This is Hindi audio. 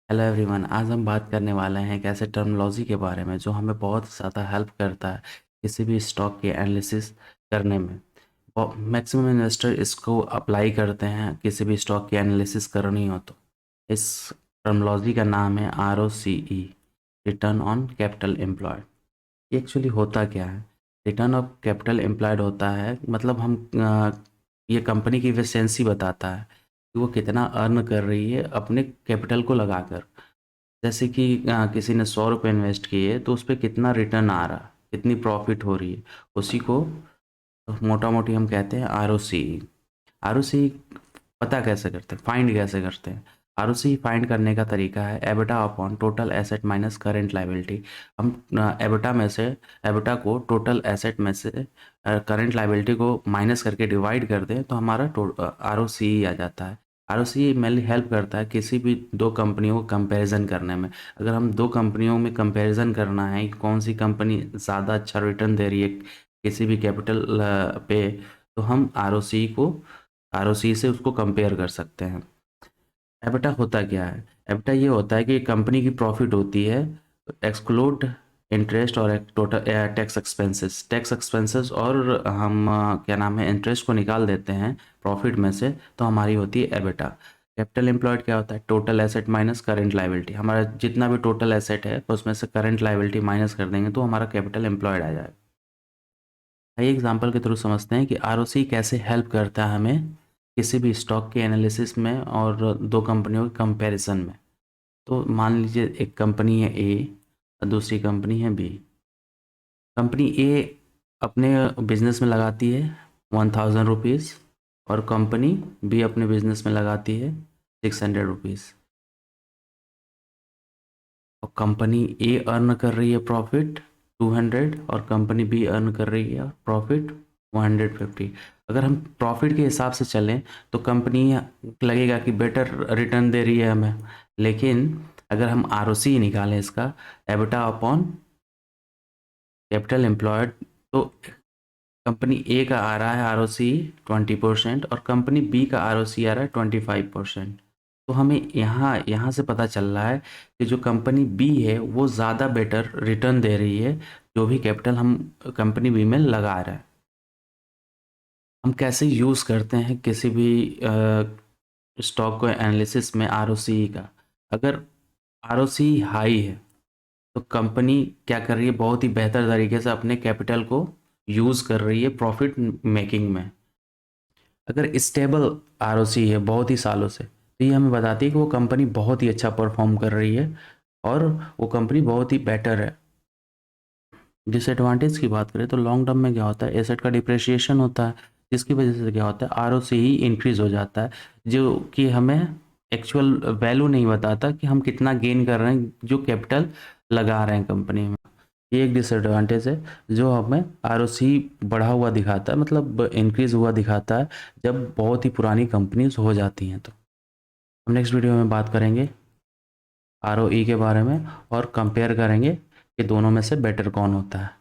हेलो एवरीवन, आज हम बात करने वाले हैं एक ऐसे टर्मिनोलॉजी के बारे में जो हमें बहुत ज़्यादा हेल्प करता है किसी भी स्टॉक की एनालिसिस करने में। मैक्सिमम इन्वेस्टर इसको अप्लाई करते हैं किसी भी स्टॉक की एनालिसिस करनी हो तो। इस टर्मिनोलॉजी का नाम है ROCE, return on capital employed. Actually होता क्या है? रिटर्न ऑफ कैपिटल एम्प्लॉयड होता है, मतलब ये कंपनी की इफिशियंसी बताता है कि वो कितना अर्न कर रही है अपने कैपिटल को लगाकर। जैसे कि किसी ने 100 रुपये इन्वेस्ट किए तो उस पर कितना रिटर्न आ रहा, कितनी प्रॉफिट हो रही है, उसी को मोटा मोटी हम कहते हैं ROCE। ROCE पता कैसे करते हैं, फाइंड कैसे करते हैं? ROCE फाइंड करने का तरीका है EBITDA upon total asset minus current liability. हम एबिटा में से, एबिटा को टोटल एसेट में से करंट लाइबिलिटी को माइनस करके डिवाइड कर दें तो हमारा ROCE आ जाता है। ROCE मेनली हेल्प करता है किसी भी दो कंपनियों को कंपैरिजन करने में। अगर हम दो कंपनियों में कंपैरिजन करना है कि कौन सी कंपनी ज़्यादा अच्छा रिटर्न दे रही है किसी भी कैपिटल पे, तो हम ROCE से उसको कंपेयर कर सकते हैं। एबिटा होता क्या है? एबिटा ये होता है कि कंपनी की प्रॉफिट होती है एक्सक्लूड इंटरेस्ट और टोटल टैक्स एक्सपेंसेस और हम क्या नाम है, इंटरेस्ट को निकाल देते हैं प्रॉफिट में से, तो हमारी होती है एबिटा। कैपिटल एम्प्लॉयड क्या होता है? Total asset minus current liability. हमारा जितना भी टोटल एसेट है उसमें से करंट लाइबिलिटी माइनस कर देंगे तो हमारा कैपिटल एम्प्लॉयड आ जाएगा। आइए एग्जांपल के थ्रू समझते हैं कि ROCE कैसे हेल्प करता है हमें किसी भी स्टॉक के एनालिसिस में और दो कंपनियों के कंपैरिजन में। तो मान लीजिए एक कंपनी है A और दूसरी कंपनी है B। कंपनी A अपने बिजनेस में लगाती है 1000 रुपीज़ और कंपनी B अपने बिजनेस में लगाती है 600 रुपीज़। और कंपनी A अर्न कर रही है प्रॉफिट 200 और कंपनी B अर्न कर रही है प्रॉफिट 150। अगर हम प्रॉफिट के हिसाब से चलें तो कंपनी लगेगा कि बेटर रिटर्न दे रही है हमें, लेकिन अगर हम ROCE निकालें इसका, एबिटा अपॉन कैपिटल एम्प्लॉयड, तो कंपनी ए का आ रहा है ROCE 20% और कंपनी बी का ROCE आ रहा है 25%। तो हमें यहाँ यहाँ से पता चल रहा है कि जो कंपनी बी है वो ज़्यादा बेटर रिटर्न दे रही है जो भी कैपिटल हम कंपनी बी में लगा रहे हैं। हम कैसे यूज़ करते हैं किसी भी स्टॉक को एनालिसिस में ROCE का? अगर ROCE हाई है तो कंपनी क्या कर रही है, बहुत ही बेहतर तरीके से अपने कैपिटल को यूज़ कर रही है प्रॉफिट मेकिंग में। अगर स्टेबल ROCE है बहुत ही सालों से, तो ये हमें बताती है कि वो कंपनी बहुत ही अच्छा परफॉर्म कर रही है और वो कंपनी बहुत ही बेटर है। डिसएडवांटेज की बात करें तो लॉन्ग टर्म में क्या होता है, एसेट का डिप्रिसिएशन होता है, जिसकी वजह से क्या होता है ROCE ही इंक्रीज हो जाता है, जो कि हमें एक्चुअल वैल्यू नहीं बताता कि हम कितना गेन कर रहे हैं जो कैपिटल लगा रहे हैं कंपनी में। ये एक डिसएडवांटेज है जो हमें ROCE बढ़ा हुआ दिखाता है, मतलब इंक्रीज हुआ दिखाता है जब बहुत ही पुरानी कंपनीज हो जाती हैं। तो हम नेक्स्ट वीडियो में बात करेंगे ROE के बारे में और कंपेयर करेंगे कि दोनों में से बेटर कौन होता है।